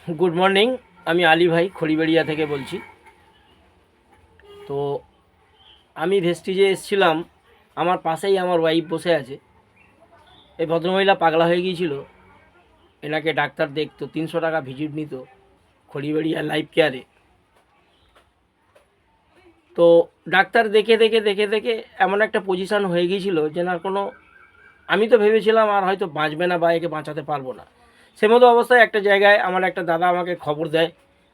Good morning. আমি আলী ভাই খড়িবাড়িয়া থেকে বলছি। তো আমি ভেস্টিজে এসেছিলাম, আমার পাশেই আমার ওয়াইফ বসে আছে। এই ভদ্রমহিলা পাগলা হয়ে গিয়েছিল, এনাকে ডাক্তার দেখতো, 300 টাকা ভিজিট নিত খড়িবাড়িয়া লাইফ কেয়ারে। তো ডাক্তার দেখে দেখে দেখে দেখে এমন একটা পজিশান হয়ে গিয়েছিল যে না কোনো, আমি তো ভেবেছিলাম আর হয়তো বাঁচবে না বা একে বাঁচাতে পারবো না। সে মতো অবস্থায় একটা জায়গায় আমার একটা দাদা আমাকে খবর দেয়,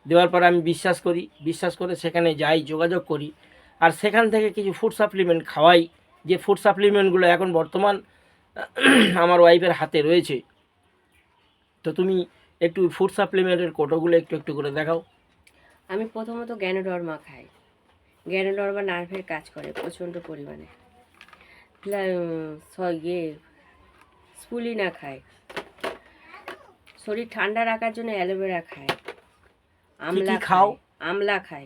দেওয়ার পরে আমি বিশ্বাস করি, বিশ্বাস করে সেখানে যাই, যোগাযোগ করি, আর সেখান থেকে কিছু ফুড সাপ্লিমেন্ট খাওয়াই। যে ফুড সাপ্লিমেন্টগুলো এখন বর্তমান আমার ওয়াইফের হাতে রয়েছে। তো তুমি একটু ফুড সাপ্লিমেন্টের কোটোগুলো একটু একটু করে দেখাও। আমি প্রথমত গ্যানোডর্মা খাই। গ্যানোডর্মা নার্ভের কাজ করে প্রচণ্ড পরিমাণে। স্পুলিনা খাই। শরীর ঠান্ডা রাখার জন্য অ্যালোভেরা খাই। আমলা খাও? আমলা খাই।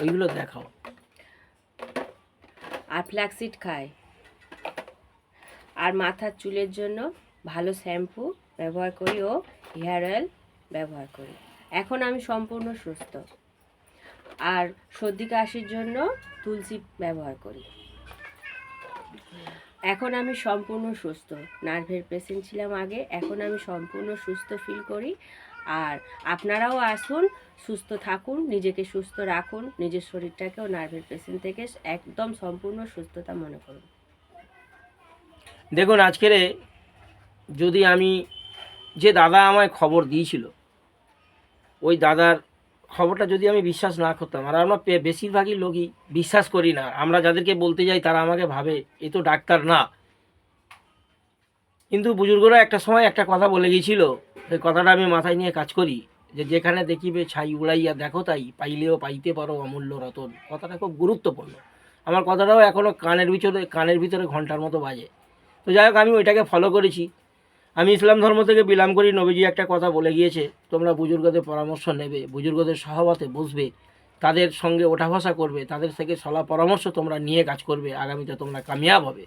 ওইগুলো দেখাও। আর ফ্ল্যাক্সিড খাই। আর মাথার চুলের জন্য ভালো শ্যাম্পু ব্যবহার করি ও হেয়ার অয়েল ব্যবহার করি। এখন আমি সম্পূর্ণ সুস্থ। আর সর্দি কাশির জন্য তুলসী ব্যবহার করি। এখন আমি সম্পূর্ণ সুস্থ। নার্ভের পেশেন্ট ছিলাম আগে, এখন আমি সম্পূর্ণ সুস্থ ফিল করি। আর আপনারাও আসুন, সুস্থ থাকুন, নিজেকে সুস্থ রাখুন, নিজের শরীরটাকেও নার্ভের পেশেন্ট থেকে একদম সম্পূর্ণ সুস্থতা মনে করুন। দেখুন, আজকের যদি আমি, যে দাদা আমায় খবর দিয়েছিল, ওই দাদার খবরটা যদি আমি বিশ্বাস না করতাম, আর আমরা বেশিরভাগই লোকই বিশ্বাস করি না, আমরা যাদেরকে বলতে যাই তারা আমাকে ভাবে এ তো ডাক্তার না। কিন্তু বুজুর্গরা একটা সময় একটা কথা বলে গিয়েছিল, সেই কথাটা আমি মাথায় নিয়ে কাজ করি, যে যেখানে দেখিবে ছাই উড়াইয়া দেখো তাই, পাইলেও পাইতে পারো অমূল্য রতন। কথাটা খুব গুরুত্বপূর্ণ। আমার কথাটাও এখনও কানের ভিতরে ঘন্টার মতো বাজে। তো যাই হোক, আমি ওইটাকে ফলো করেছি। আমি ইসলাম ধর্ম থেকে বিলং করি। নবীজি একটা কথা বলে গিয়েছে, তোমরা বুজুর্গদের পরামর্শ নেবে, বুজুর্গদের সহবতে বসবে, তাদের সঙ্গে ওঠা বসা করবে, তাদের থেকে সলা পরামর্শ তোমরা নিয়ে কাজ করবে, আগামীতে তোমরা কামিয়াব হবে।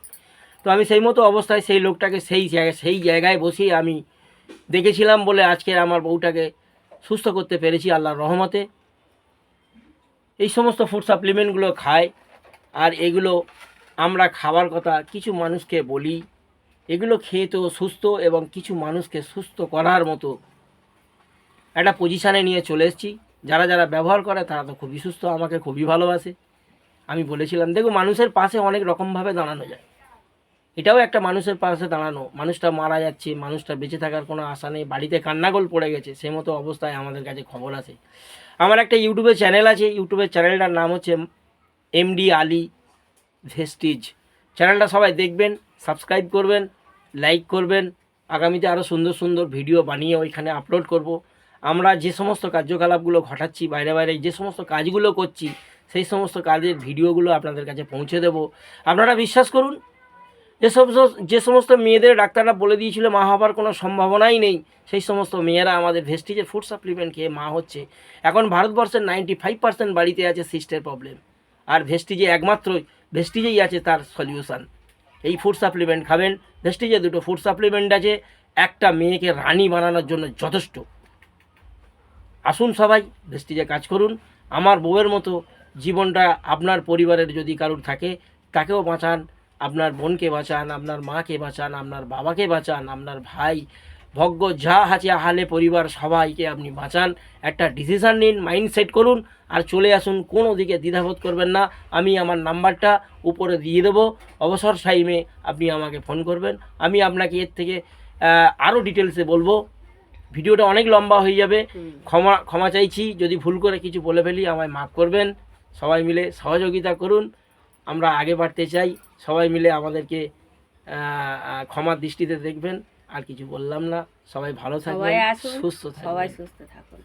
তো আমি সেই মতো অবস্থায় সেই লোকটাকে সেই জায়গায় বসিয়ে আমি দেখেছিলাম বলে আজকে আমার বউটাকে সুস্থ করতে পেরেছি আল্লাহর রহমতে। এই সমস্ত ফুড সাপ্লিমেন্টগুলো খায়, আর এগুলো আমরা খাবার কথা কিছু মানুষকে বলি, এগুলো খেয়ে তো সুস্থ, এবং কিছু মানুষকে সুস্থ করার মতো একটা পজিশানে নিয়ে চলে এসেছি। যারা যারা ব্যবহার করে তারা তো খুবই সুস্থ, আমাকে খুবই ভালোবাসে। আমি বলেছিলাম, দেখো মানুষের পাশে অনেক রকমভাবে দাঁড়ানো যায়, এটাও একটা মানুষের পাশে দাঁড়ানো। মানুষটা মারা যাচ্ছে, মানুষটা বেঁচে থাকার কোনো আশা নেই, বাড়িতে কান্নাগোল পড়ে গেছে, সেই মতো অবস্থায় আমাদের কাছে খবর আসে। আমার একটা ইউটিউবে চ্যানেল আছে, ইউটিউবের চ্যানেলটার নাম হচ্ছে এমডি আলী ভেস্টিজ। চ্যানেলটা সবাই দেখবেন, সাবস্ক্রাইব করবেন, লাইক করবেন। আগামীতে আরও সুন্দর সুন্দর ভিডিও বানিয়ে ওইখানে আপলোড করব। আমরা যে সমস্ত কার্যকলাপগুলো ঘটাচ্ছি, বাইরে বাইরে যে সমস্ত কাজগুলো করছি, সেই সমস্ত কাজের ভিডিওগুলো আপনাদের কাছে পৌঁছে দেব। আপনারা বিশ্বাস করুন, যে সমস্ত মেয়েদের ডাক্তাররা বলে দিয়েছিল মা হবার কোনো সম্ভাবনাই নেই, সেই সমস্ত মেয়েরা আমাদের ভেস্টিজের ফুড সাপ্লিমেন্ট খেয়ে মা হচ্ছে। এখন ভারতবর্ষের 95% বাড়িতে আছে সিস্টের প্রবলেম, আর ভেস্টিজেই আছে তার সলিউশান। এই ফুড সাপ্লিমেন্ট খাবেন। ভেস্টিজে দুটো ফুড সাপ্লিমেন্ট আছে, একটা মেয়েকে রানী বানানোর জন্য যথেষ্ট। আসুন সবাই ভেস্টিজে কাজ করুন। আমার বউয়ের মতো জীবনটা আপনার পরিবারের যদি কারুর থাকে, তাকেও বাঁচান, আপনার বোনকে বাঁচান, আপনার মাকে বাঁচান, আপনার বাবাকে বাঁচান, আপনার ভাই ভগ্য যা আছে আহালে পরিবার সবাইকে আপনি বাঁচান। একটা ডিসিশান নিন, মাইন্ড সেট করুন, আর চলে আসুন। কোনো দিকে দ্বিধাবোধ করবেন না। আমি আমার নাম্বারটা উপরে দিয়ে দেবো, অবসর টাইমে আপনি আমাকে ফোন করবেন। আমি আপনাকে এর থেকে আরও ডিটেলসে বলবো। ভিডিওটা অনেক লম্বা হয়ে যাবে, ক্ষমা চাইছি যদি ভুল করে কিছু বলে ফেলি, আমায় মাফ করবেন। সবাই মিলে সহযোগিতা করুন, আমরা আগে বাড়তে চাই। সবাই মিলে আমাদেরকে ক্ষমার দৃষ্টিতে দেখবেন। আর কিছু বললাম না। সবাই ভালো থাকবেন, সুস্থ থাকবেন। সবাই সুস্থ থাকুন।